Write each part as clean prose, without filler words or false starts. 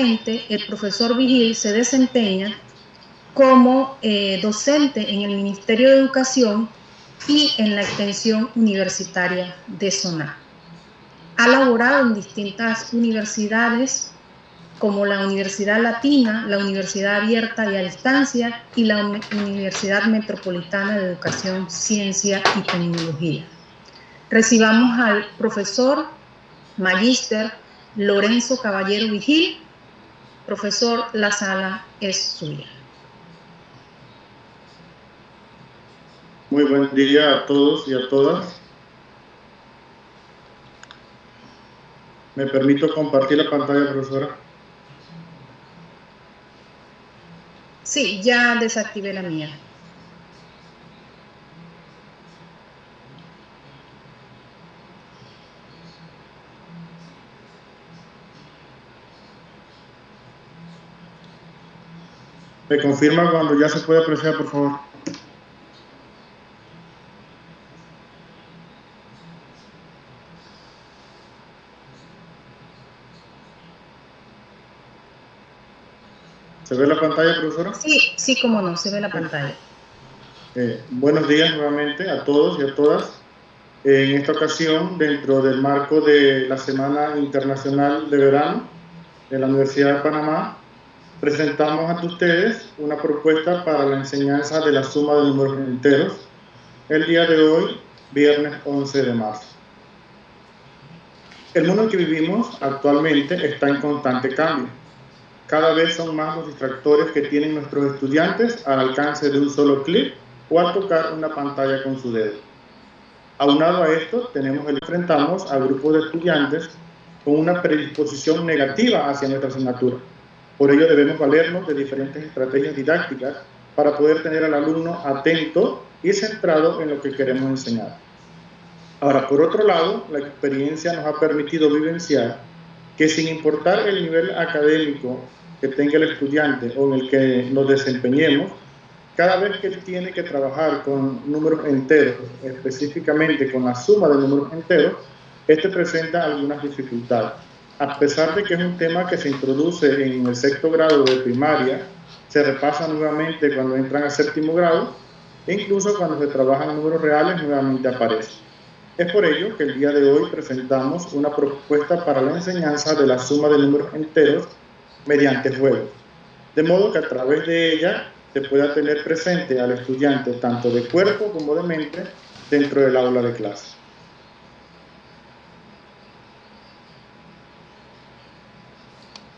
Actualmente, el profesor Vigil se desempeña como docente en el Ministerio de Educación y en la extensión universitaria de SONA. Ha laborado en distintas universidades como la Universidad Latina, la Universidad Abierta y a Distancia y la Universidad Metropolitana de Educación, Ciencia y Tecnología. Recibamos al profesor Magíster Lorenzo Caballero Vigil. Profesor, la sala es suya. Muy buen día a todos y a todas. ¿Me permito compartir la pantalla, profesora? Sí, ya desactivé la mía. ¿Me confirma cuando ya se puede apreciar, por favor? ¿Se ve la pantalla, profesora? Sí, cómo no, se ve la pantalla. Buenos días nuevamente a todos y a todas. En esta ocasión, dentro del marco de la Semana Internacional de Verano de la Universidad de Panamá, presentamos ante ustedes una propuesta para la enseñanza de la suma de números enteros el día de hoy, viernes 11 de marzo. El mundo en que vivimos actualmente está en constante cambio. Cada vez son más los distractores que tienen nuestros estudiantes al alcance de un solo clic o al tocar una pantalla con su dedo. Aunado a esto, enfrentamos a grupos de estudiantes con una predisposición negativa hacia nuestra asignatura. Por ello debemos valernos de diferentes estrategias didácticas para poder tener al alumno atento y centrado en lo que queremos enseñar. Ahora, por otro lado, la experiencia nos ha permitido vivenciar que sin importar el nivel académico que tenga el estudiante o en el que nos desempeñemos, cada vez que él tiene que trabajar con números enteros, específicamente con la suma de números enteros, este presenta algunas dificultades. A pesar de que es un tema que se introduce en el sexto grado de primaria, se repasa nuevamente cuando entran al séptimo grado, e incluso cuando se trabajan números reales nuevamente aparece. Es por ello que el día de hoy presentamos una propuesta para la enseñanza de la suma de números enteros mediante juegos, de modo que a través de ella se pueda tener presente al estudiante tanto de cuerpo como de mente dentro del aula de clase.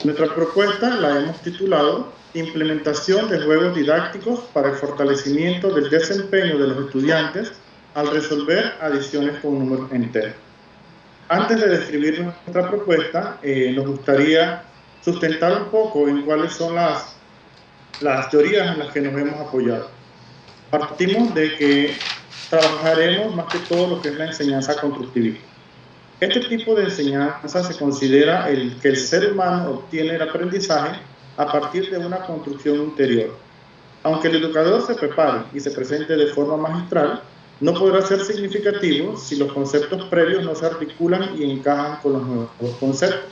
Nuestra propuesta la hemos titulado Implementación de juegos didácticos para el fortalecimiento del desempeño de los estudiantes al resolver adiciones con números enteros. Antes de describir nuestra propuesta, nos gustaría sustentar un poco en cuáles son las teorías en las que nos hemos apoyado. Partimos de que trabajaremos más que todo lo que es la enseñanza constructivista. Este tipo de enseñanza se considera que el ser humano obtiene el aprendizaje a partir de una construcción interior. Aunque el educador se prepare y se presente de forma magistral, no podrá ser significativo si los conceptos previos no se articulan y encajan con los nuevos conceptos.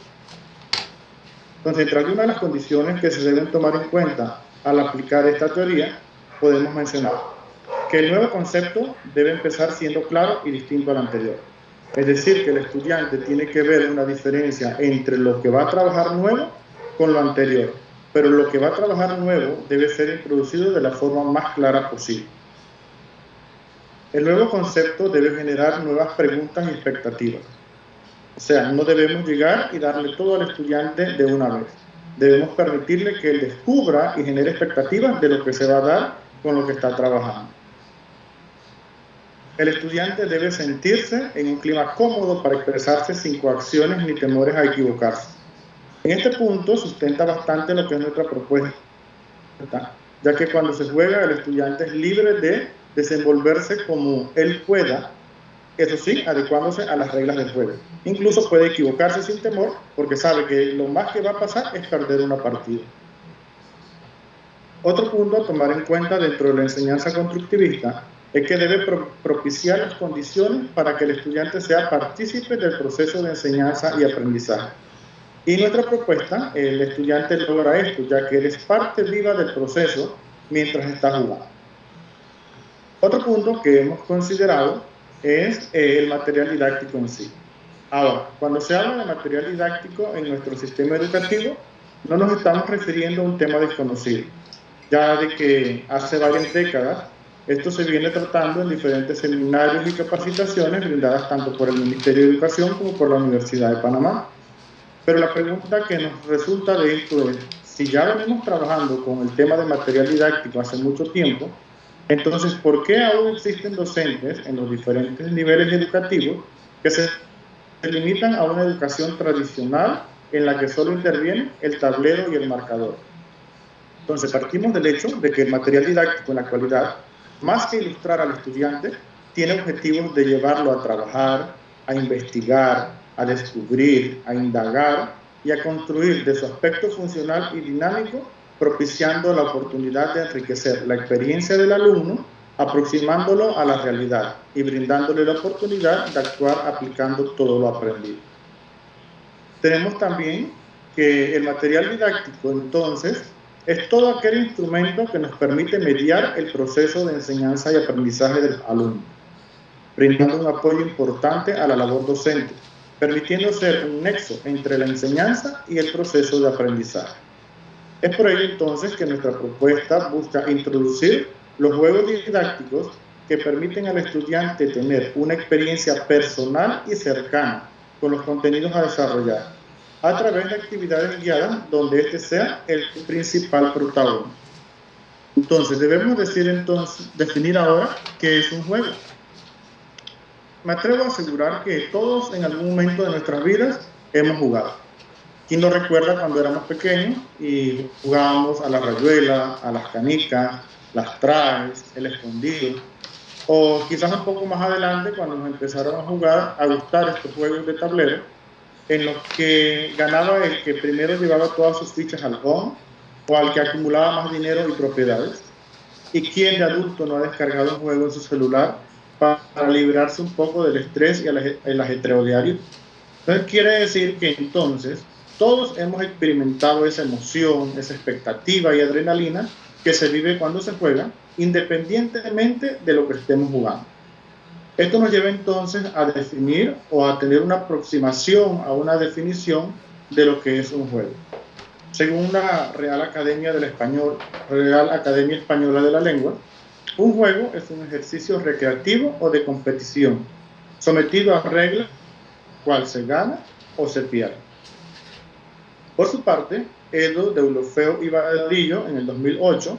Entonces, entre algunas de las condiciones que se deben tomar en cuenta al aplicar esta teoría, podemos mencionar que el nuevo concepto debe empezar siendo claro y distinto al anterior. Es decir, que el estudiante tiene que ver una diferencia entre lo que va a trabajar nuevo con lo anterior, pero lo que va a trabajar nuevo debe ser introducido de la forma más clara posible. El nuevo concepto debe generar nuevas preguntas y expectativas. O sea, no debemos llegar y darle todo al estudiante de una vez. Debemos permitirle que él descubra y genere expectativas de lo que se va a dar con lo que está trabajando. El estudiante debe sentirse en un clima cómodo para expresarse sin coacciones ni temores a equivocarse. En este punto sustenta bastante lo que es nuestra propuesta, ya que cuando se juega el estudiante es libre de desenvolverse como él pueda, eso sí, adecuándose a las reglas del juego. Incluso puede equivocarse sin temor porque sabe que lo más que va a pasar es perder una partida. Otro punto a tomar en cuenta dentro de la enseñanza constructivista es que debe propiciar las condiciones para que el estudiante sea partícipe del proceso de enseñanza y aprendizaje. Y nuestra propuesta, el estudiante logra esto, ya que eres parte viva del proceso mientras estás jugando. Otro punto que hemos considerado es el material didáctico en sí. Ahora, cuando se habla de material didáctico en nuestro sistema educativo, no nos estamos refiriendo a un tema desconocido, ya de que hace varias décadas esto se viene tratando en diferentes seminarios y capacitaciones brindadas tanto por el Ministerio de Educación como por la Universidad de Panamá. Pero la pregunta que nos resulta de esto es, si ya venimos trabajando con el tema de material didáctico hace mucho tiempo, entonces, ¿por qué aún existen docentes en los diferentes niveles educativos que se limitan a una educación tradicional en la que solo interviene el tablero y el marcador? Entonces, partimos del hecho de que el material didáctico en la actualidad, más que ilustrar al estudiante, tiene objetivos de llevarlo a trabajar, a investigar, a descubrir, a indagar y a construir de su aspecto funcional y dinámico, propiciando la oportunidad de enriquecer la experiencia del alumno, aproximándolo a la realidad y brindándole la oportunidad de actuar aplicando todo lo aprendido. Tenemos también que el material didáctico, entonces, es todo aquel instrumento que nos permite mediar el proceso de enseñanza y aprendizaje del alumno, brindando un apoyo importante a la labor docente, permitiendo ser un nexo entre la enseñanza y el proceso de aprendizaje. Es por ello entonces que nuestra propuesta busca introducir los juegos didácticos que permiten al estudiante tener una experiencia personal y cercana con los contenidos a desarrollar, a través de actividades guiadas donde este sea el principal protagonista. Entonces, debemos definir ahora qué es un juego. Me atrevo a asegurar que todos en algún momento de nuestras vidas hemos jugado. ¿Quién no recuerda cuando éramos pequeños y jugábamos a la rayuela, a las canicas, las traes, el escondido? O quizás un poco más adelante cuando nos empezaron a gustar estos juegos de tablero, en los que ganaba el que primero llevaba todas sus fichas al home o al que acumulaba más dinero y propiedades. ¿Y quién de adulto no ha descargado un juego en su celular para librarse un poco del estrés y el ajetreo diario? Entonces quiere decir que entonces todos hemos experimentado esa emoción, esa expectativa y adrenalina que se vive cuando se juega, independientemente de lo que estemos jugando. Esto nos lleva entonces a definir o a tener una aproximación a una definición de lo que es un juego. Según la Real Academia Española de la Lengua, un juego es un ejercicio recreativo o de competición, sometido a reglas, cual se gana o se pierde. Por su parte, Edo, Deulofeu y Vadillo, en el 2008,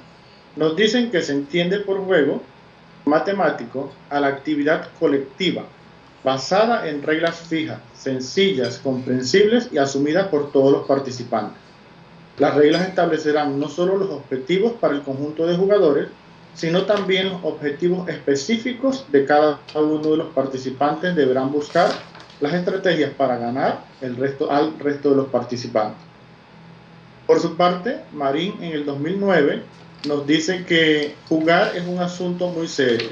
nos dicen que se entiende por juego matemático a la actividad colectiva, basada en reglas fijas, sencillas, comprensibles y asumidas por todos los participantes. Las reglas establecerán no solo los objetivos para el conjunto de jugadores, sino también los objetivos específicos de cada uno de los participantes. Deberán buscar las estrategias para ganar al resto de los participantes. Por su parte, Marín en el 2009 nos dice que jugar es un asunto muy serio.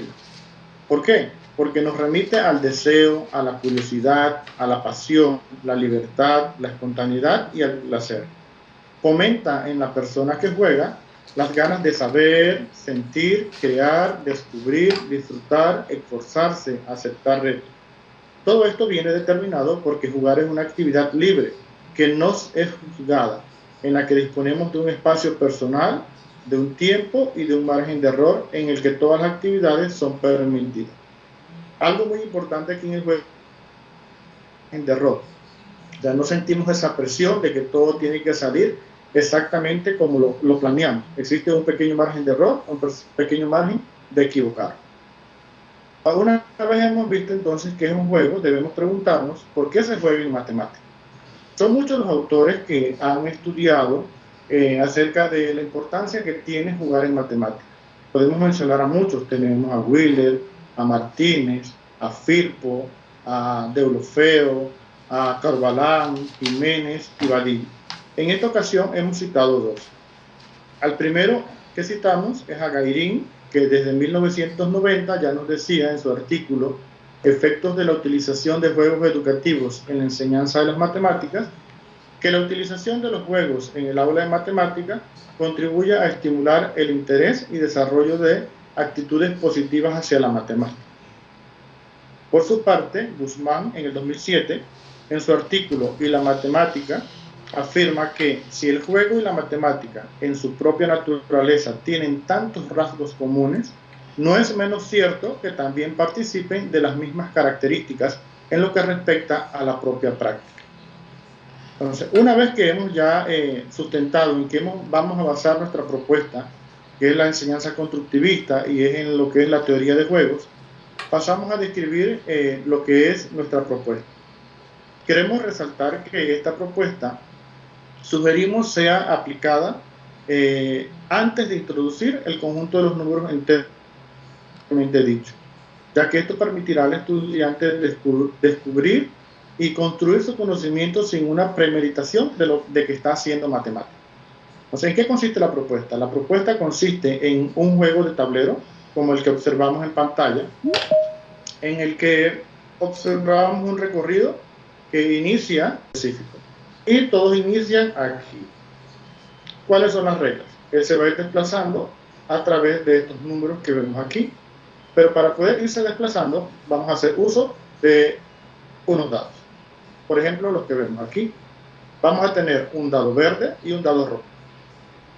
¿Por qué? Porque nos remite al deseo, a la curiosidad, a la pasión, la libertad, la espontaneidad y al placer. Fomenta en la persona que juega las ganas de saber, sentir, crear, descubrir, disfrutar, esforzarse, aceptar retos. Todo esto viene determinado porque jugar es una actividad libre, que no es juzgada, en la que disponemos de un espacio personal, de un tiempo y de un margen de error en el que todas las actividades son permitidas. Algo muy importante aquí en el juego es el margen de error. Ya no sentimos esa presión de que todo tiene que salir exactamente como lo planeamos. Existe un pequeño margen de error, un pequeño margen de equivocar. Una vez hemos visto entonces que es un juego, debemos preguntarnos por qué se juega en matemáticas. Son muchos los autores que han estudiado acerca de la importancia que tiene jugar en matemáticas. Podemos mencionar a muchos, tenemos a Wheeler, a Martínez, a Firpo, a Deulofeu, a Corvalán, Jiménez y Vadillo. En esta ocasión hemos citado dos. Al primero que citamos es a Gairín, que desde 1990 ya nos decía en su artículo Efectos de la utilización de juegos educativos en la enseñanza de las matemáticas, Que la utilización de los juegos en el aula de matemática contribuye a estimular el interés y desarrollo de actitudes positivas hacia la matemática. Por su parte, Guzmán, en el 2007, en su artículo "Y la matemática", afirma que si el juego y la matemática en su propia naturaleza tienen tantos rasgos comunes, no es menos cierto que también participen de las mismas características en lo que respecta a la propia práctica. Entonces, una vez que hemos ya sustentado en qué vamos a basar nuestra propuesta, que es la enseñanza constructivista y es en lo que es la teoría de juegos, pasamos a describir lo que es nuestra propuesta. Queremos resaltar que esta propuesta sugerimos sea aplicada antes de introducir el conjunto de los números enteros dicho, ya que esto permitirá al estudiante descubrir y construir su conocimiento sin una premeditación de que está haciendo matemáticas. Entonces, ¿en qué consiste la propuesta? La propuesta consiste en un juego de tablero, como el que observamos en pantalla, en el que observamos un recorrido que inicia específico. Y todos inician aquí. ¿Cuáles son las reglas? Él se va a ir desplazando a través de estos números que vemos aquí. Pero para poder irse desplazando, vamos a hacer uso de unos dados. Por ejemplo, los que vemos aquí. Vamos a tener un dado verde y un dado rojo.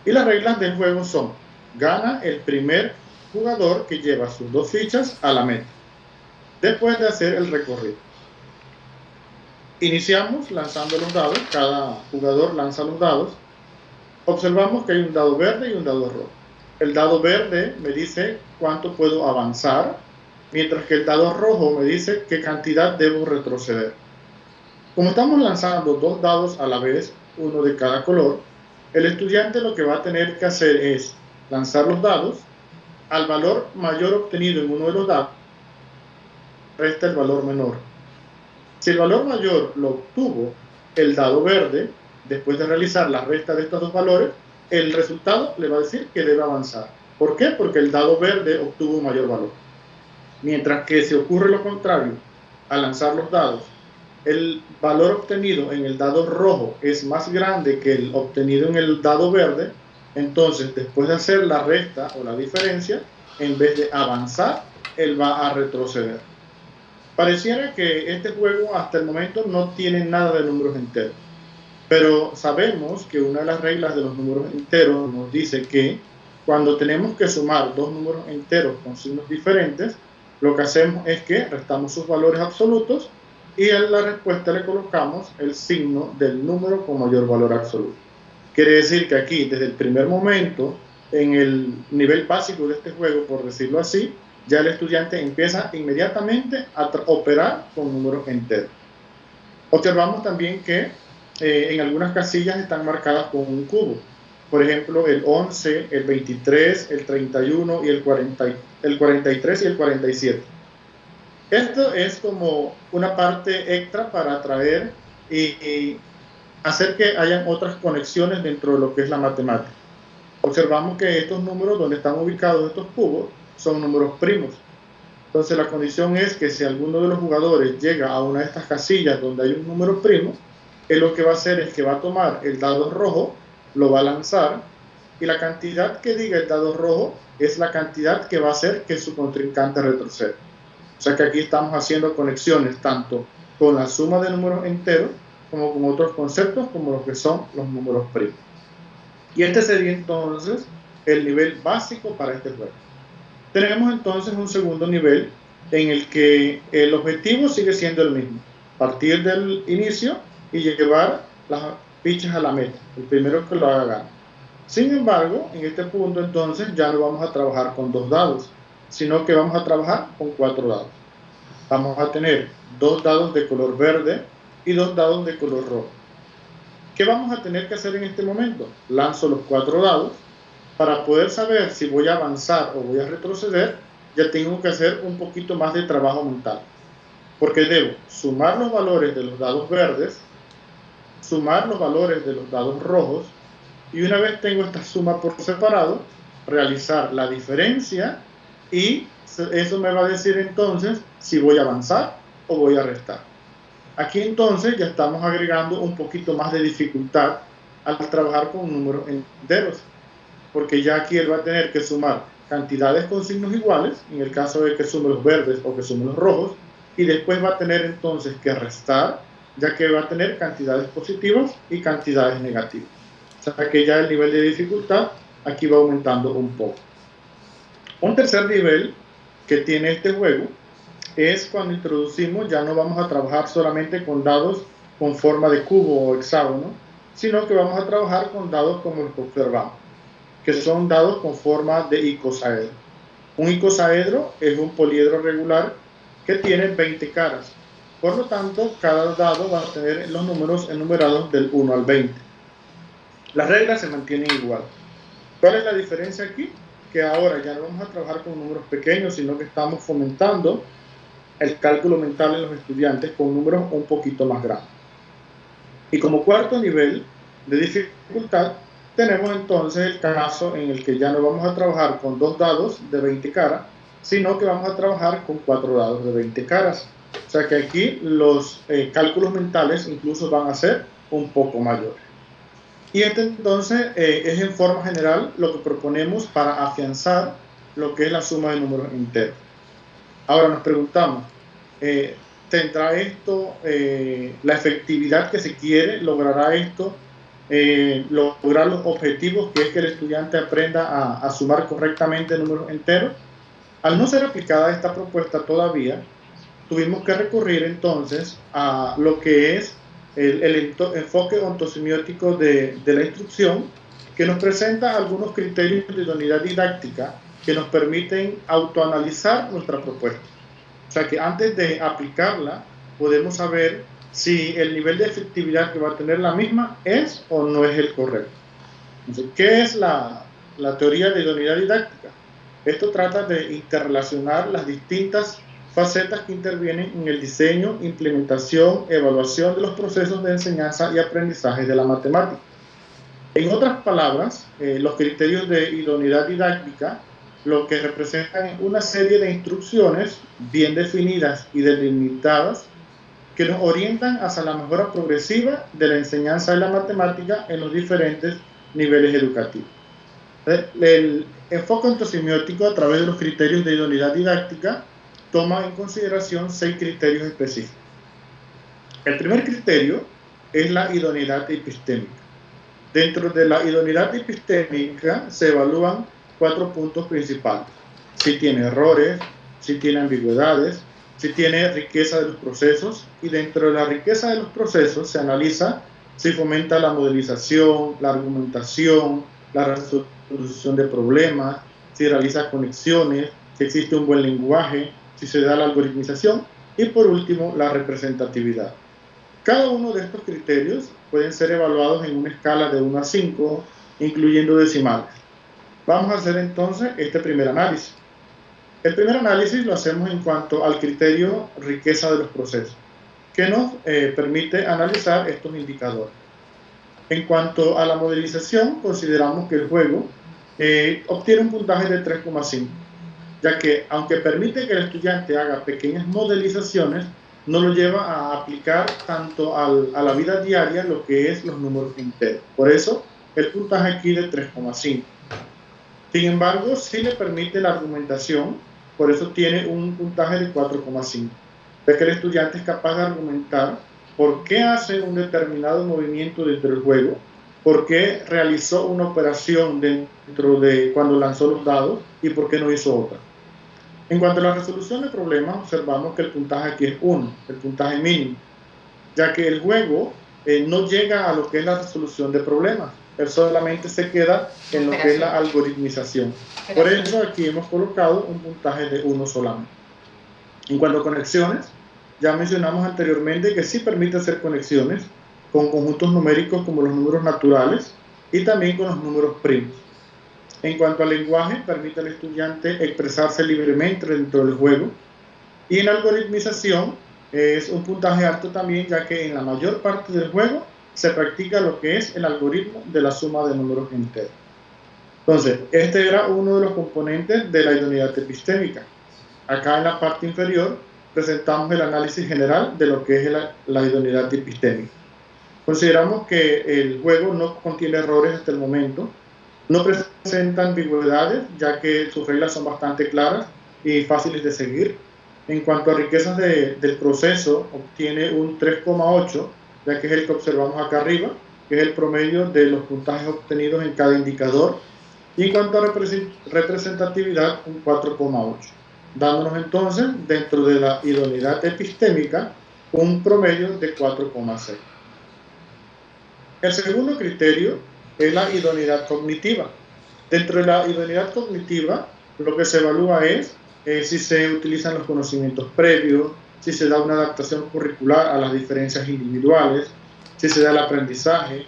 Y las reglas del juego son: gana el primer jugador que lleva sus 2 fichas a la meta, después de hacer el recorrido. Iniciamos lanzando los dados. Cada jugador lanza los dados. Observamos que hay un dado verde y un dado rojo. El dado verde me dice cuánto puedo avanzar, mientras que el dado rojo me dice qué cantidad debo retroceder. Como estamos lanzando 2 dados a la vez, uno de cada color, el estudiante lo que va a tener que hacer es lanzar los dados. Al valor mayor obtenido en uno de los dados, resta el valor menor. Si el valor mayor lo obtuvo el dado verde, después de realizar la resta de estos 2 valores, el resultado le va a decir que debe avanzar. ¿Por qué? Porque el dado verde obtuvo un mayor valor. Mientras que si ocurre lo contrario, al lanzar los dados, el valor obtenido en el dado rojo es más grande que el obtenido en el dado verde, entonces después de hacer la resta o la diferencia, en vez de avanzar, él va a retroceder. Pareciera que este juego hasta el momento no tiene nada de números enteros, pero sabemos que una de las reglas de los números enteros nos dice que cuando tenemos que sumar 2 números enteros con signos diferentes, lo que hacemos es que restamos sus valores absolutos y a la respuesta le colocamos el signo del número con mayor valor absoluto. Quiere decir que aquí, desde el primer momento, en el nivel básico de este juego, por decirlo así, ya el estudiante empieza inmediatamente a operar con números enteros. Observamos también que en algunas casillas están marcadas con un cubo. Por ejemplo, el 11, el 23, el 31 y el 43 y el 47. Esto es como una parte extra para atraer y hacer que hayan otras conexiones dentro de lo que es la matemática. Observamos que estos números donde están ubicados estos cubos son números primos. Entonces la condición es que si alguno de los jugadores llega a una de estas casillas donde hay un número primo, él lo que va a hacer es que va a tomar el dado rojo, lo va a lanzar, y la cantidad que diga el dado rojo es la cantidad que va a hacer que su contrincante retroceda. O sea que aquí estamos haciendo conexiones tanto con la suma de números enteros como con otros conceptos como los que son los números primos. Y este sería entonces el nivel básico para este juego. Tenemos entonces un segundo nivel en el que el objetivo sigue siendo el mismo: partir del inicio y llevar las fichas a la meta, el primero que lo haga gana. Sin embargo, en este punto entonces ya no vamos a trabajar con 2 dados, sino que vamos a trabajar con 4 dados. Vamos a tener 2 dados de color verde y 2 dados de color rojo. ¿Qué vamos a tener que hacer en este momento? Lanzo los 4 dados. Para poder saber si voy a avanzar o voy a retroceder, ya tengo que hacer un poquito más de trabajo mental, porque debo sumar los valores de los dados verdes, sumar los valores de los dados rojos, y una vez tengo esta suma por separado, realizar la diferencia, y eso me va a decir entonces si voy a avanzar o voy a restar. Aquí entonces ya estamos agregando un poquito más de dificultad al trabajar con números enteros, porque ya aquí él va a tener que sumar cantidades con signos iguales, en el caso de que sume los verdes o que sume los rojos, y después va a tener entonces que restar, ya que va a tener cantidades positivas y cantidades negativas. O sea que ya el nivel de dificultad aquí va aumentando un poco. Un tercer nivel que tiene este juego es cuando introducimos, ya no vamos a trabajar solamente con dados con forma de cubo o hexágono, sino que vamos a trabajar con dados como los que observamos, que son dados con forma de icosaedro. Un icosaedro es un poliedro regular que tiene 20 caras. Por lo tanto, cada dado va a tener los números enumerados del 1 al 20. Las reglas se mantienen igual. ¿Cuál es la diferencia aquí? Que ahora ya no vamos a trabajar con números pequeños, sino que estamos fomentando el cálculo mental en los estudiantes con números un poquito más grandes. Y como cuarto nivel de dificultad, tenemos entonces el caso en el que ya no vamos a trabajar con 2 dados de 20 caras, sino que vamos a trabajar con 4 dados de 20 caras. O sea que aquí los cálculos mentales incluso van a ser un poco mayores. Y este entonces es en forma general lo que proponemos para afianzar lo que es la suma de números enteros. Ahora nos preguntamos, ¿tendrá esto la efectividad que se quiere? ¿Logrará esto lograr los objetivos, que es que el estudiante aprenda a sumar correctamente números enteros? Al no ser aplicada esta propuesta todavía, tuvimos que recurrir entonces a lo que es el enfoque ontosemiótico de la instrucción, que nos presenta algunos criterios de idoneidad didáctica que nos permiten autoanalizar nuestra propuesta. O sea que antes de aplicarla, podemos saber si el nivel de efectividad que va a tener la misma es o no es el correcto. Entonces, ¿qué es la teoría de idoneidad didáctica? Esto trata de interrelacionar las distintas facetas que intervienen en el diseño, implementación, evaluación de los procesos de enseñanza y aprendizaje de la matemática. En otras palabras, los criterios de idoneidad didáctica lo que representan una serie de instrucciones bien definidas y delimitadas que nos orientan hacia la mejora progresiva de la enseñanza de la matemática en los diferentes niveles educativos. El enfoque ontosemiótico, a través de los criterios de idoneidad didáctica, toma en consideración 6 criterios específicos. El primer criterio es la idoneidad epistémica. Dentro de la idoneidad epistémica se evalúan 4 puntos principales: si tiene errores, si tiene ambigüedades, si tiene riqueza de los procesos, y dentro de la riqueza de los procesos se analiza si fomenta la modelización, la argumentación, la resolución de problemas, si realiza conexiones, si existe un buen lenguaje, si se da la algoritmización, y por último la representatividad. Cada uno de estos criterios pueden ser evaluados en una escala de 1 a 5, incluyendo decimales. Vamos a hacer entonces este primer análisis. El primer análisis lo hacemos en cuanto al criterio riqueza de los procesos, que nos permite analizar estos indicadores. En cuanto a la modelización, consideramos que el juego obtiene un puntaje de 3,5, ya que aunque permite que el estudiante haga pequeñas modelizaciones, no lo lleva a aplicar tanto a la vida diaria lo que es los números enteros. Por eso el puntaje aquí de 3,5. Sin embargo, sí le permite la argumentación, por eso tiene un puntaje de 4,5. Ya que el estudiante es capaz de argumentar por qué hace un determinado movimiento dentro del juego, por qué realizó una operación dentro de cuando lanzó los dados y por qué no hizo otra. En cuanto a la resolución de problemas, observamos que el puntaje aquí es 1, el puntaje mínimo, ya que el juego no llega a lo que es la resolución de problemas, él solamente se queda en lo que es la algoritmización. Por eso aquí hemos colocado un puntaje de 1 solamente. En cuanto a conexiones, ya mencionamos anteriormente que sí permite hacer conexiones con conjuntos numéricos como los números naturales y también con los números primos. En cuanto al lenguaje, permite al estudiante expresarse libremente dentro del juego. Y en algoritmización es un puntaje alto también, ya que en la mayor parte del juego se practica lo que es el algoritmo de la suma de números enteros. Entonces, este era uno de los componentes de la idoneidad epistémica. Acá en la parte inferior presentamos el análisis general de lo que es la idoneidad epistémica. Consideramos que el juego no contiene errores hasta el momento, no presenta ambigüedades, ya que sus reglas son bastante claras y fáciles de seguir. En cuanto a riquezas del proceso, obtiene un 3,8, ya que es el que observamos acá arriba, que es el promedio de los puntajes obtenidos en cada indicador. Y en cuanto a representatividad, un 4,8, dándonos entonces, dentro de la idoneidad epistémica, un promedio de 4,6. El segundo criterio es la idoneidad cognitiva. Dentro de la idoneidad cognitiva, lo que se evalúa es si se utilizan los conocimientos previos, si se da una adaptación curricular a las diferencias individuales, si se da el aprendizaje,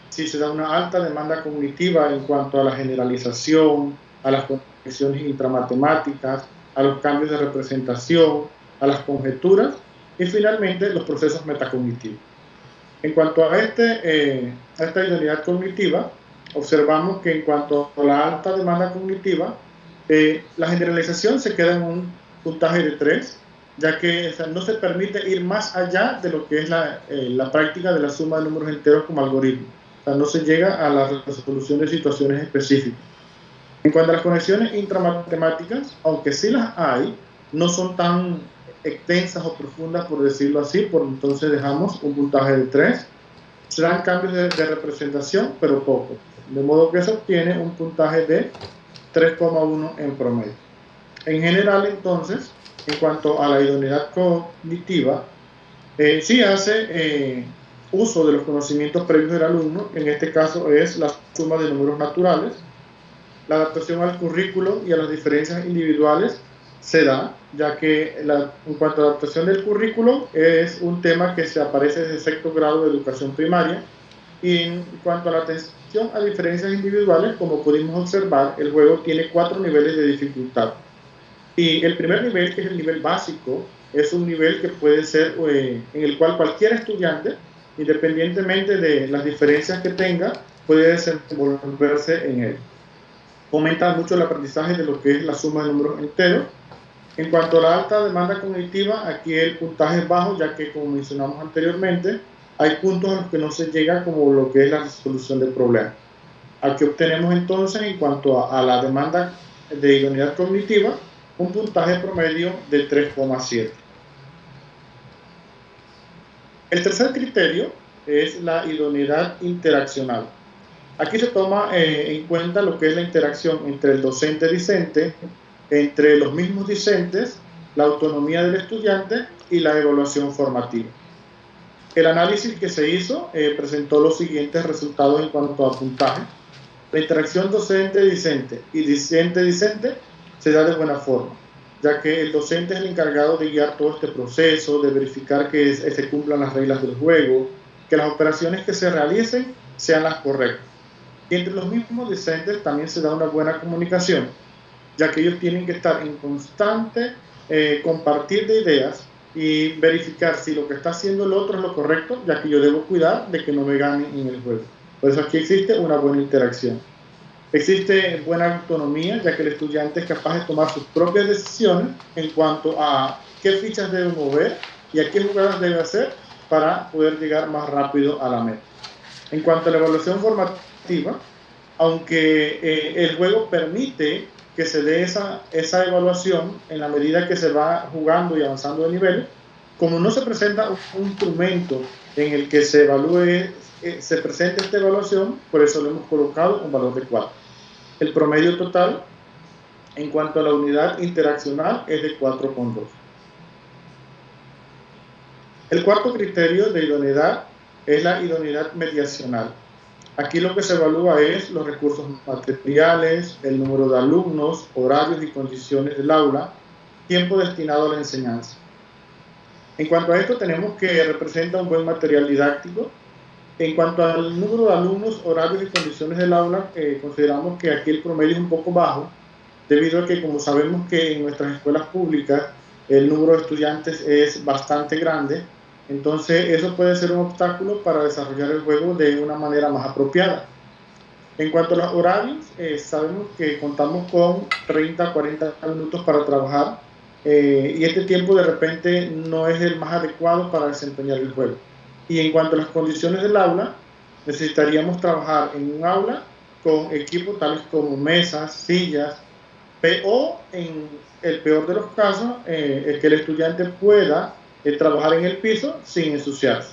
si se da una alta demanda cognitiva en cuanto a la generalización, a las conexiones intramatemáticas, a los cambios de representación, a las conjeturas y finalmente los procesos metacognitivos. En cuanto a esta idoneidad cognitiva, observamos que en cuanto a la alta demanda cognitiva, la generalización se queda en un puntaje de 3, ya que no se permite ir más allá de lo que es la práctica de la suma de números enteros como algoritmo. O sea, no se llega a la resolución de situaciones específicas. En cuanto a las conexiones intramatemáticas, aunque sí las hay, no son tan extensas o profundas, por decirlo así, por entonces dejamos un puntaje de 3. Se dan cambios de representación, pero poco. De modo que se obtiene un puntaje de 3,1 en promedio. En general, entonces, en cuanto a la idoneidad cognitiva, sí hace uso de los conocimientos previos del alumno. En este caso es la suma de números naturales. La adaptación al currículo y a las diferencias individuales se da, ya que en cuanto a la adaptación del currículo es un tema que se aparece desde sexto grado de educación primaria. Y en cuanto a la atención a diferencias individuales, como pudimos observar, el juego tiene 4 niveles de dificultad. Y el primer nivel, que es el nivel básico, es un nivel que puede ser en el cual cualquier estudiante, independientemente de las diferencias que tenga, puede desenvolverse en él. Fomenta mucho el aprendizaje de lo que es la suma de números enteros. En cuanto a la alta demanda cognitiva, aquí el puntaje es bajo, ya que, como mencionamos anteriormente, hay puntos a los que no se llega, como lo que es la resolución del problema. Aquí obtenemos entonces, en cuanto a la demanda de idoneidad cognitiva, un puntaje promedio de 3,7. El tercer criterio es la idoneidad interaccional. Aquí se toma en cuenta lo que es la interacción entre el docente-discente, entre los mismos discentes, la autonomía del estudiante y la evaluación formativa. El análisis que se hizo presentó los siguientes resultados en cuanto a puntaje. La interacción docente-discente y discente-discente se da de buena forma, ya que el docente es el encargado de guiar todo este proceso, de verificar que se cumplan las reglas del juego, que las operaciones que se realicen sean las correctas. Y entre los mismos discentes también se da una buena comunicación, ya que ellos tienen que estar en constante compartir de ideas y verificar si lo que está haciendo el otro es lo correcto, ya que yo debo cuidar de que no me gane en el juego. Por eso aquí existe una buena interacción. Existe buena autonomía, ya que el estudiante es capaz de tomar sus propias decisiones en cuanto a qué fichas debe mover y a qué jugadas debe hacer para poder llegar más rápido a la meta. En cuanto a la evaluación formativa, aunque el juego permite que se dé esa evaluación en la medida que se va jugando y avanzando de nivel, como no se presenta un instrumento en el que se evalúe, se presente esta evaluación, por eso le hemos colocado un valor de 4. El promedio total en cuanto a la unidad interaccional es de 4,2. El cuarto criterio de idoneidad es la idoneidad mediacional. Aquí lo que se evalúa es los recursos materiales, el número de alumnos, horarios y condiciones del aula, tiempo destinado a la enseñanza. En cuanto a esto, tenemos que representa un buen material didáctico. En cuanto al número de alumnos, horarios y condiciones del aula, consideramos que aquí el promedio es un poco bajo, debido a que, como sabemos que en nuestras escuelas públicas el número de estudiantes es bastante grande, entonces eso puede ser un obstáculo para desarrollar el juego de una manera más apropiada. En cuanto a los horarios, sabemos que contamos con 30 a 40 minutos para trabajar, y este tiempo de repente no es el más adecuado para desempeñar el juego. Y en cuanto a las condiciones del aula, necesitaríamos trabajar en un aula con equipos tales como mesas, sillas, o en el peor de los casos, que el estudiante pueda trabajar en el piso sin ensuciarse.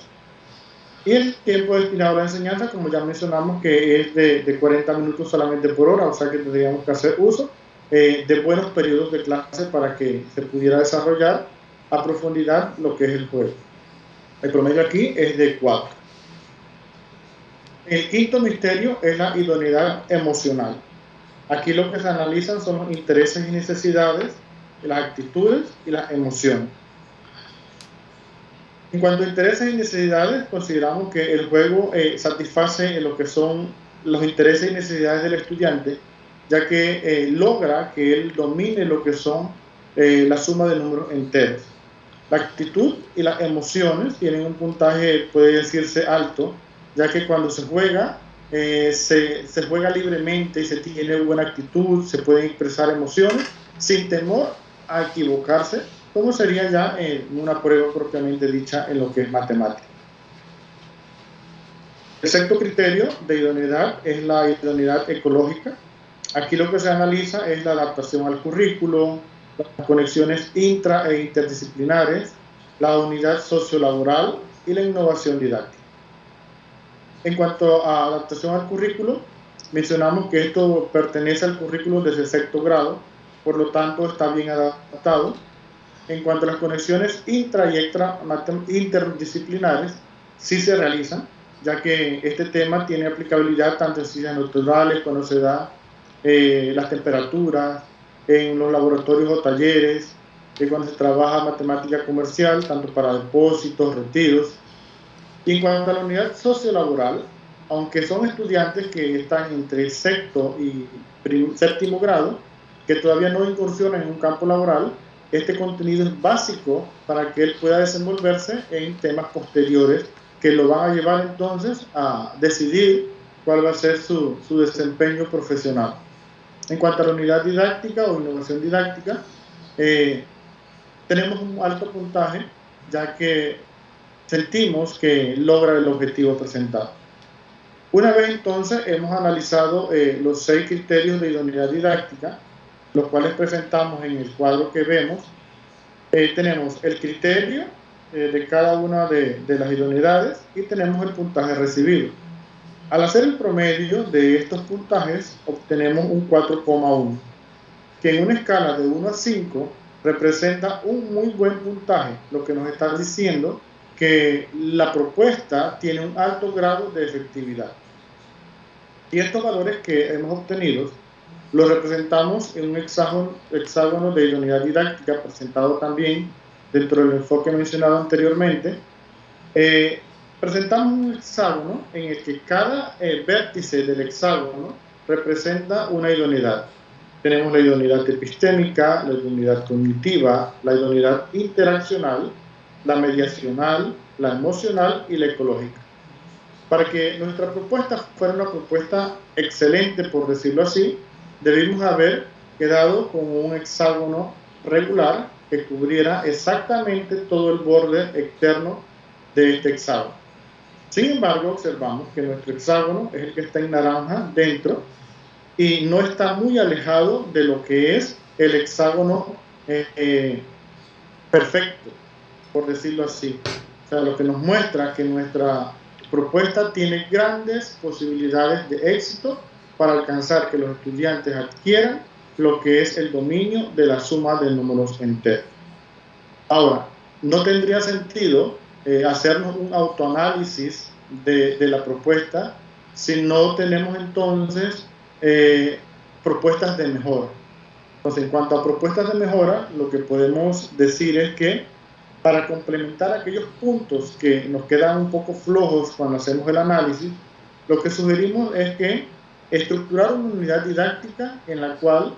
Y el tiempo destinado a la enseñanza, como ya mencionamos, que es de 40 minutos solamente por hora, o sea que tendríamos que hacer uso de buenos periodos de clase para que se pudiera desarrollar a profundidad lo que es el juego. El promedio aquí es de 4. El quinto misterio es la idoneidad emocional. Aquí lo que se analizan son los intereses y necesidades, las actitudes y las emociones. En cuanto a intereses y necesidades, consideramos que el juego satisface lo que son los intereses y necesidades del estudiante, ya que logra que él domine lo que son la suma de números enteros. La actitud y las emociones tienen un puntaje, puede decirse, alto, ya que cuando se juega, se juega libremente y se tiene buena actitud, se pueden expresar emociones sin temor a equivocarse, como sería ya una prueba propiamente dicha en lo que es matemática. El sexto criterio de idoneidad es la idoneidad ecológica. Aquí lo que se analiza es la adaptación al currículo, las conexiones intra e interdisciplinares, la unidad sociolaboral y la innovación didáctica. En cuanto a adaptación al currículo, mencionamos que esto pertenece al currículo desde sexto grado, por lo tanto está bien adaptado. En cuanto a las conexiones intra y interdisciplinares, sí se realizan, ya que este tema tiene aplicabilidad tanto en ciencias naturales, cuando se da las temperaturas, en los laboratorios o talleres, cuando se trabaja matemática comercial, tanto para depósitos, retiros. Y en cuanto a la unidad sociolaboral, aunque son estudiantes que están entre sexto y séptimo grado, que todavía no incursionan en un campo laboral, este contenido es básico para que él pueda desenvolverse en temas posteriores que lo van a llevar entonces a decidir cuál va a ser su desempeño profesional. En cuanto a la unidad didáctica o innovación didáctica, tenemos un alto puntaje, ya que sentimos que logra el objetivo presentado. Una vez entonces hemos analizado los 6 criterios de idoneidad didáctica, los cuales presentamos en el cuadro que vemos. Tenemos el criterio de cada una de las idoneidades y tenemos el puntaje recibido. Al hacer el promedio de estos puntajes, obtenemos un 4,1, que en una escala de 1 a 5 representa un muy buen puntaje, lo que nos está diciendo que la propuesta tiene un alto grado de efectividad. Y estos valores que hemos obtenido los representamos en un hexágono de idoneidad didáctica presentado también dentro del enfoque mencionado anteriormente. Presentamos un hexágono en el que cada vértice del hexágono representa una idoneidad. Tenemos la idoneidad epistémica, la idoneidad cognitiva, la idoneidad interaccional, la mediacional, la emocional y la ecológica. Para que nuestra propuesta fuera una propuesta excelente, por decirlo así, debimos haber quedado con un hexágono regular que cubriera exactamente todo el borde externo de este hexágono. Sin embargo, observamos que nuestro hexágono es el que está en naranja dentro y no está muy alejado de lo que es el hexágono perfecto, por decirlo así. O sea, lo que nos muestra que nuestra propuesta tiene grandes posibilidades de éxito para alcanzar que los estudiantes adquieran lo que es el dominio de la suma de números enteros. Ahora, no tendría sentido hacernos un autoanálisis de la propuesta si no tenemos entonces propuestas de mejora. Entonces, en cuanto a propuestas de mejora, lo que podemos decir es que para complementar aquellos puntos que nos quedan un poco flojos cuando hacemos el análisis, lo que sugerimos es que estructurar una unidad didáctica en la cual,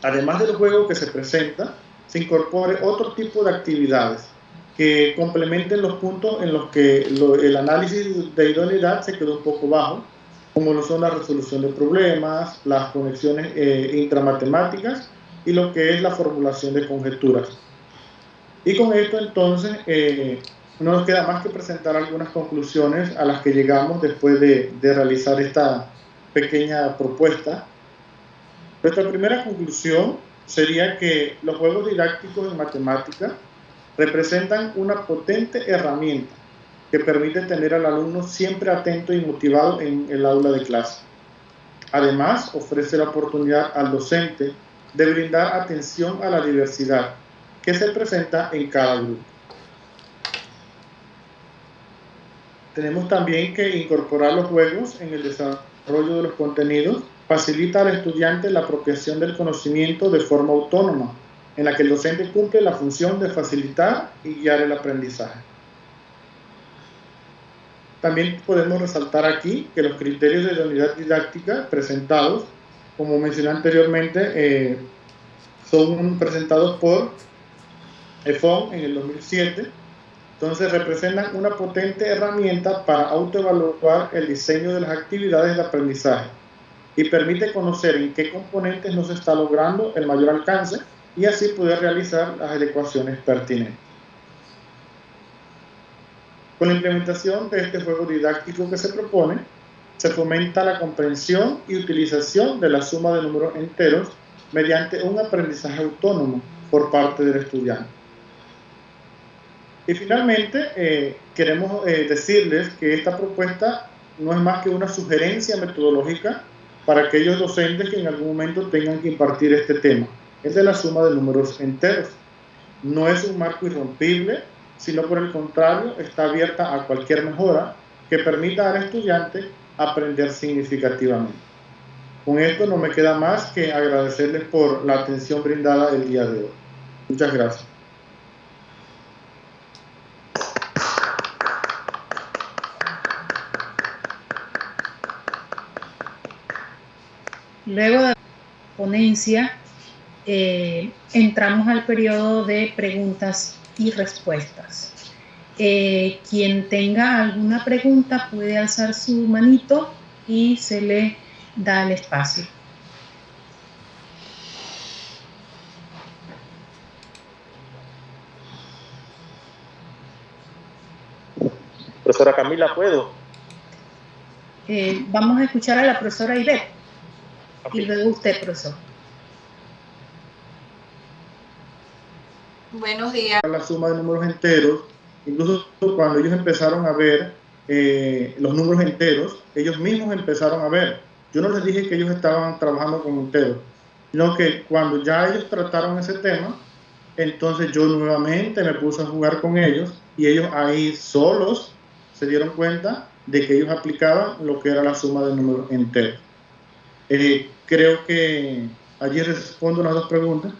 además del juego que se presenta, se incorpore otro tipo de actividades que complementen los puntos en los que el análisis de idoneidad se quedó un poco bajo, como lo son la resolución de problemas, las conexiones intramatemáticas y lo que es la formulación de conjeturas. Y con esto entonces no nos queda más que presentar algunas conclusiones a las que llegamos después de realizar esta pequeña propuesta. Nuestra primera conclusión sería que los juegos didácticos en matemática representan una potente herramienta que permite tener al alumno siempre atento y motivado en el aula de clase. Además, ofrece la oportunidad al docente de brindar atención a la diversidad que se presenta en cada grupo. Tenemos también que incorporar los juegos en el desarrollo de los contenidos. Facilita al estudiante la apropiación del conocimiento de forma autónoma, en la que el docente cumple la función de facilitar y guiar el aprendizaje. También podemos resaltar aquí que los criterios de la unidad didáctica presentados, como mencioné anteriormente, son presentados por EFON en el 2007. Entonces representan una potente herramienta para autoevaluar el diseño de las actividades de aprendizaje y permite conocer en qué componentes no se está logrando el mayor alcance y así poder realizar las adecuaciones pertinentes. Con la implementación de este juego didáctico que se propone, se fomenta la comprensión y utilización de la suma de números enteros mediante un aprendizaje autónomo por parte del estudiante. Y finalmente, queremos decirles que esta propuesta no es más que una sugerencia metodológica para aquellos docentes que en algún momento tengan que impartir este tema. Es de la suma de números enteros. No es un marco irrompible, sino por el contrario, está abierta a cualquier mejora que permita al estudiante aprender significativamente. Con esto no me queda más que agradecerles por la atención brindada el día de hoy. Muchas gracias. Luego de la ponencia, entramos al periodo de preguntas y respuestas. Quien tenga alguna pregunta puede alzar su manito y se le da el espacio. Profesora Camila, ¿puedo? Vamos a escuchar a la profesora Ivette. Okay. Y luego usted, profesor. Buenos días. La suma de números enteros, incluso cuando ellos empezaron a ver los números enteros, ellos mismos empezaron a ver. Yo no les dije que ellos estaban trabajando con enteros, sino que cuando ya ellos trataron ese tema, entonces yo nuevamente me puse a jugar con ellos y ellos ahí solos se dieron cuenta de que ellos aplicaban lo que era la suma de números enteros. Creo que allí respondo las dos preguntas.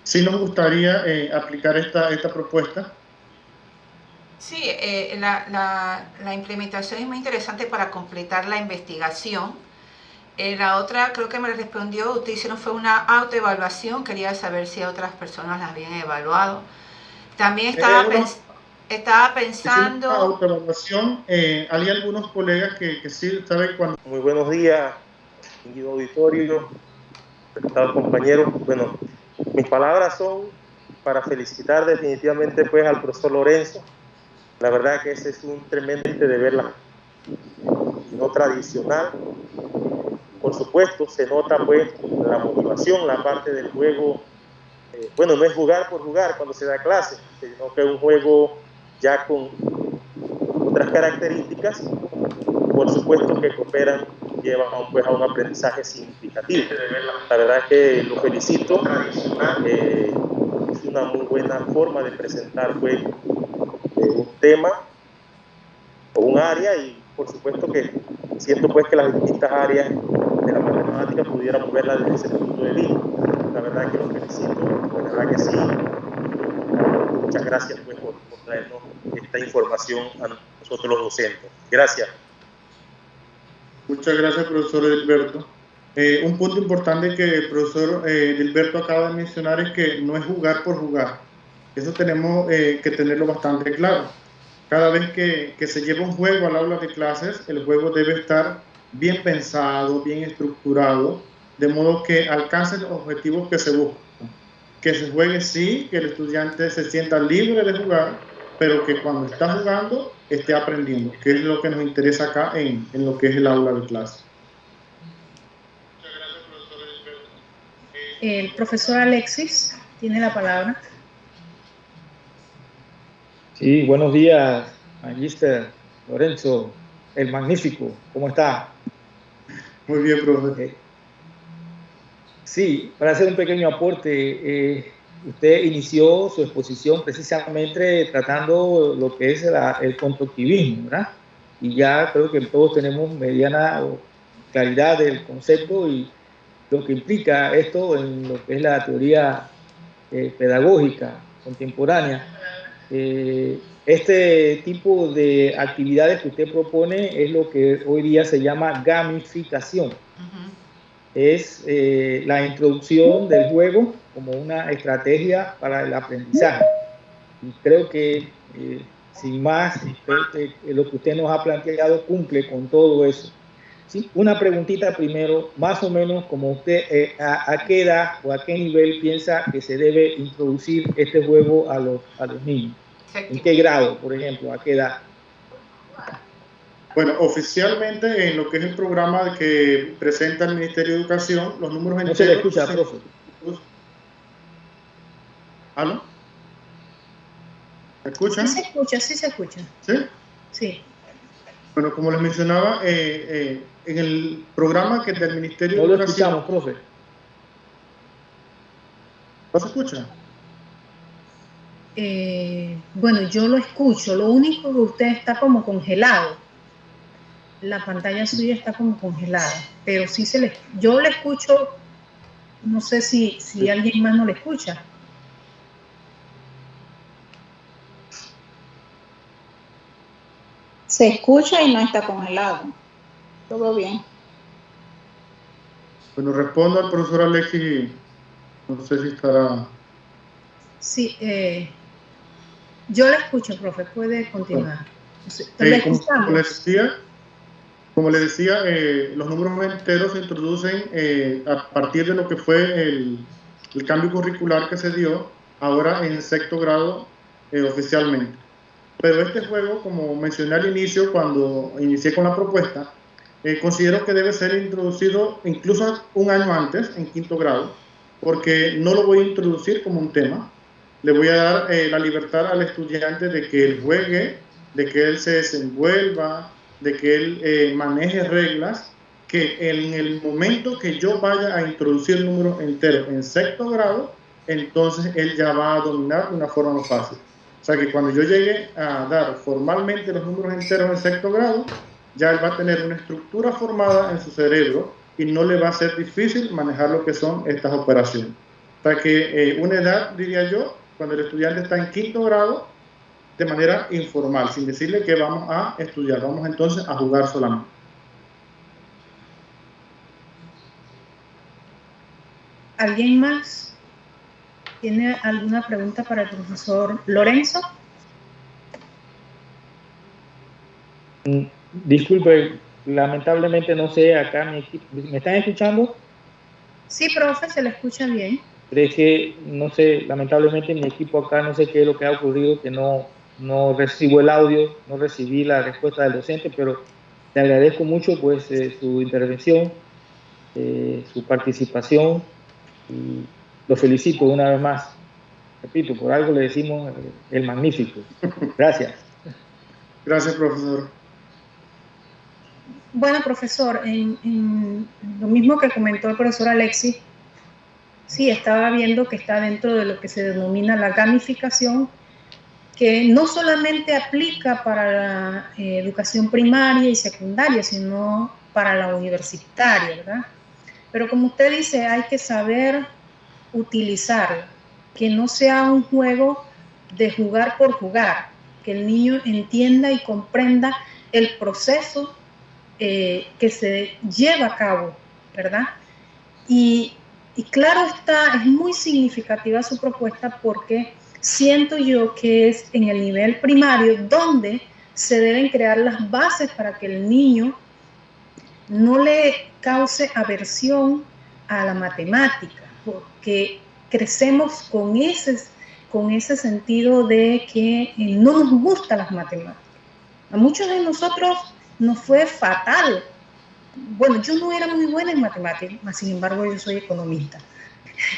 Sí nos gustaría aplicar esta propuesta. Sí, la implementación es muy interesante para completar la investigación. La otra, creo que me respondió, usted hicieron fue una autoevaluación, quería saber si otras personas la habían evaluado. También estaba pensando... Autoevaluación, hay algunos colegas que sí saben cuando... Muy buenos días, distinguido auditorio, respetados compañeros. Bueno, mis palabras son para felicitar definitivamente pues al profesor Lorenzo. La verdad que ese es un tremendo de verla no tradicional. Por supuesto se nota pues la motivación, la parte del juego. Bueno, no es jugar por jugar cuando se da clase, sino que es un juego ya con otras características, por supuesto que cooperan, llevan pues a un aprendizaje significativo. La verdad es que lo felicito, es una muy buena forma de presentar pues un tema o un área, y por supuesto que siento pues que las distintas áreas de la matemática pudiéramos verla desde ese punto de vista. La verdad que lo felicito, la verdad que sí. Muchas gracias pues por traernos esta información a nosotros los docentes. Gracias. Muchas gracias, profesor Edilberto. Un punto importante que el profesor Edilberto acaba de mencionar es que no es jugar por jugar. Eso tenemos que tenerlo bastante claro. Cada vez que se lleva un juego al aula de clases, el juego debe estar bien pensado, bien estructurado, de modo que alcance los objetivos que se buscan. Que se juegue, sí, que el estudiante se sienta libre de jugar, pero que cuando está jugando esté aprendiendo, que es lo que nos interesa acá en lo que es el aula de clase. El profesor Alexis tiene la palabra. Sí, buenos días, Magister Lorenzo, el magnífico, ¿cómo está? Muy bien, profe. Sí, para hacer un pequeño aporte, usted inició su exposición precisamente tratando lo que es el constructivismo, ¿verdad? Y ya creo que todos tenemos mediana claridad del concepto y lo que implica esto en lo que es la teoría pedagógica contemporánea. Este tipo de actividades que usted propone es lo que hoy día se llama gamificación. Es la introducción del juego como una estrategia para el aprendizaje. Y creo que, sin más, lo que usted nos ha planteado cumple con todo eso. ¿Sí? Una preguntita primero, más o menos como usted, ¿a qué edad o a qué nivel piensa que se debe introducir este juego a los niños? ¿En qué grado, por ejemplo? ¿A qué edad? Bueno, oficialmente en lo que es el programa que presenta el Ministerio de Educación, los números enteros... No se le escucha, profe. ¿Aló? ¿Me escuchan? Sí se escucha, sí se escucha. ¿Sí? Sí. Bueno, como les mencionaba, en el programa que del Ministerio de Educación... No lo escuchamos, profe. ¿No se escucha? Bueno, yo lo escucho, lo único que usted está como congelado. La pantalla suya está como congelada, pero sí yo le escucho, no sé si alguien más no le escucha. Se escucha y no está congelado. Todo bien. Bueno, respondo al profesor Alexis, no sé si estará... Sí, yo le escucho, profe, puede continuar. Como le decía, los números enteros se introducen a partir de lo que fue el cambio curricular que se dio ahora en sexto grado oficialmente. Pero este juego, como mencioné al inicio, cuando inicié con la propuesta, considero que debe ser introducido incluso un año antes, en quinto grado, porque no lo voy a introducir como un tema. Le voy a dar la libertad al estudiante de que él juegue, de que él se desenvuelva, de que él maneje reglas, que en el momento que yo vaya a introducir números enteros en sexto grado, entonces él ya va a dominar de una forma más fácil. O sea que cuando yo llegue a dar formalmente los números enteros en sexto grado, ya él va a tener una estructura formada en su cerebro y no le va a ser difícil manejar lo que son estas operaciones. O sea que una edad, diría yo, cuando el estudiante está en quinto grado, de manera informal, sin decirle que vamos a estudiar, vamos entonces a jugar solamente. ¿Alguien más tiene alguna pregunta para el profesor Lorenzo? Disculpe, lamentablemente no sé, acá mi equipo, ¿me están escuchando? Sí, profe, se le escucha bien. Pero es que, no sé, lamentablemente mi equipo acá, no sé qué es lo que ha ocurrido, que no recibo el audio, no recibí la respuesta del docente, pero le agradezco mucho pues su intervención, su participación, y lo felicito una vez más. Repito, por algo le decimos el magnífico. Gracias. Gracias, profesor. Bueno, profesor, en lo mismo que comentó el profesor Alexis, sí, estaba viendo que está dentro de lo que se denomina la gamificación, que no solamente aplica para la educación primaria y secundaria, sino para la universitaria, ¿verdad? Pero como usted dice, hay que saber utilizarla, que no sea un juego de jugar por jugar, que el niño entienda y comprenda el proceso que se lleva a cabo, ¿verdad? Y claro está, es muy significativa su propuesta porque siento yo que es en el nivel primario donde se deben crear las bases para que el niño no le cause aversión a la matemática, porque crecemos con ese sentido de que no nos gustan las matemáticas. A muchos de nosotros nos fue fatal. Bueno, yo no era muy buena en matemáticas, sin embargo yo soy economista.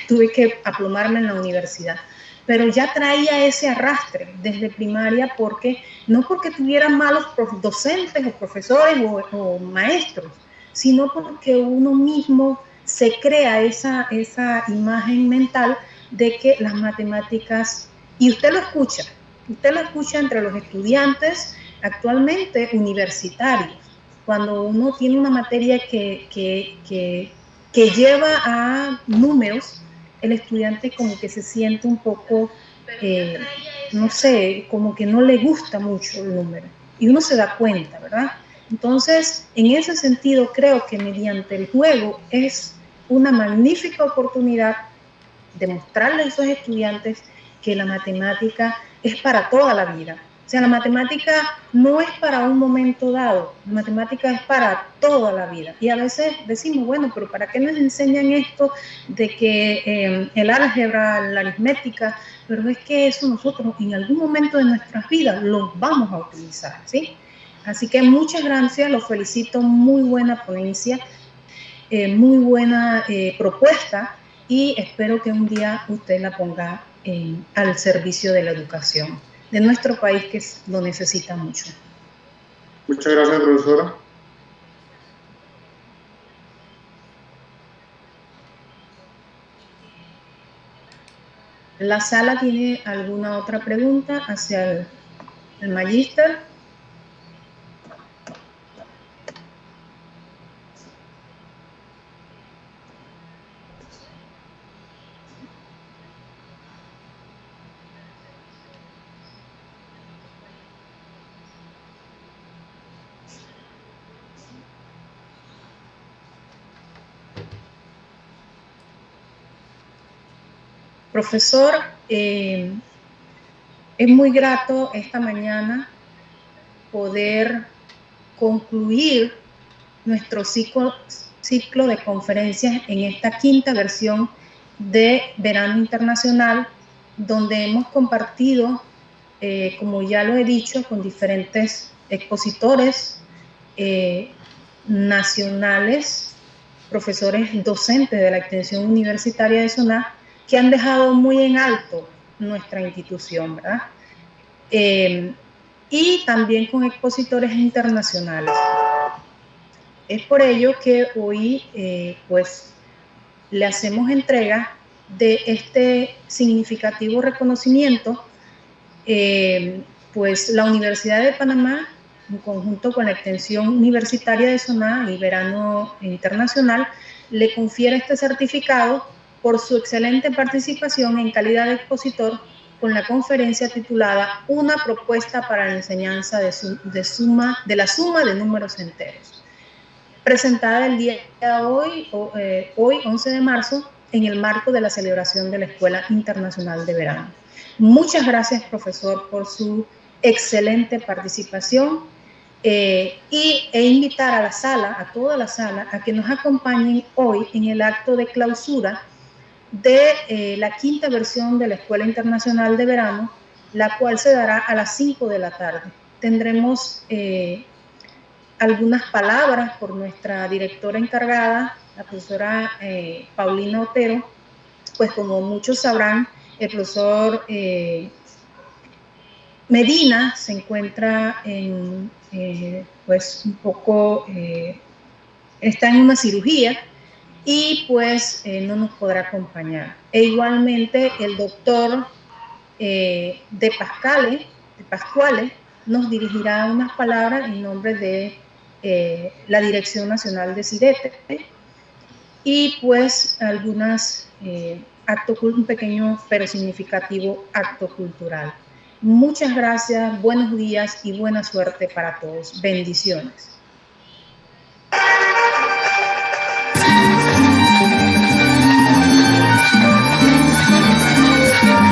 Tuve que aplomarme en la universidad, pero ya traía ese arrastre desde primaria, no porque tuviera malos docentes o profesores o maestros, sino porque uno mismo se crea esa imagen mental de que las matemáticas, y usted lo escucha entre los estudiantes actualmente universitarios, cuando uno tiene una materia que lleva a números, el estudiante como que se siente un poco, no sé, como que no le gusta mucho el número. Y uno se da cuenta, ¿verdad? Entonces, en ese sentido, creo que mediante el juego es una magnífica oportunidad de mostrarle a esos estudiantes que la matemática es para toda la vida. O sea, la matemática no es para un momento dado, la matemática es para toda la vida. Y a veces decimos, bueno, pero ¿para qué nos enseñan esto de que el álgebra, la aritmética? Pero es que eso nosotros en algún momento de nuestras vidas lo vamos a utilizar, ¿sí? Así que muchas gracias, los felicito, muy buena ponencia, muy buena propuesta, y espero que un día usted la ponga al servicio de la educación de nuestro país, que lo necesita mucho. Muchas gracias, profesora. ¿La sala tiene alguna otra pregunta hacia el magíster? Profesor, es muy grato esta mañana poder concluir nuestro ciclo de conferencias en esta 5ª versión de Verano Internacional, donde hemos compartido, como ya lo he dicho, con diferentes expositores nacionales, profesores docentes de la extensión universitaria de SONA, que han dejado muy en alto nuestra institución, ¿verdad? Y también con expositores internacionales. Es por ello que hoy, pues, le hacemos entrega de este significativo reconocimiento. Pues la Universidad de Panamá, en conjunto con la extensión universitaria de SONA y Verano Internacional, le confiere este certificado por su excelente participación en calidad de expositor con la conferencia titulada Una propuesta para la enseñanza de la suma de números enteros, presentada el día de hoy, 11 de marzo, en el marco de la celebración de la Escuela Internacional de Verano. Muchas gracias, profesor, por su excelente participación, e invitar a la sala, a toda la sala, a que nos acompañen hoy en el acto de clausura de la 5ª versión de la Escuela Internacional de Verano, la cual se dará a las 5 de la tarde. Tendremos algunas palabras por nuestra directora encargada, la profesora Paulina Otero. Pues como muchos sabrán, el profesor Medina se encuentra pues un poco, está en una cirugía, y pues no nos podrá acompañar. E igualmente el doctor de Pascuale nos dirigirá unas palabras en nombre de la Dirección Nacional de CIDETE, y pues un pequeño pero significativo acto cultural. Muchas gracias, buenos días y buena suerte para todos. Bendiciones.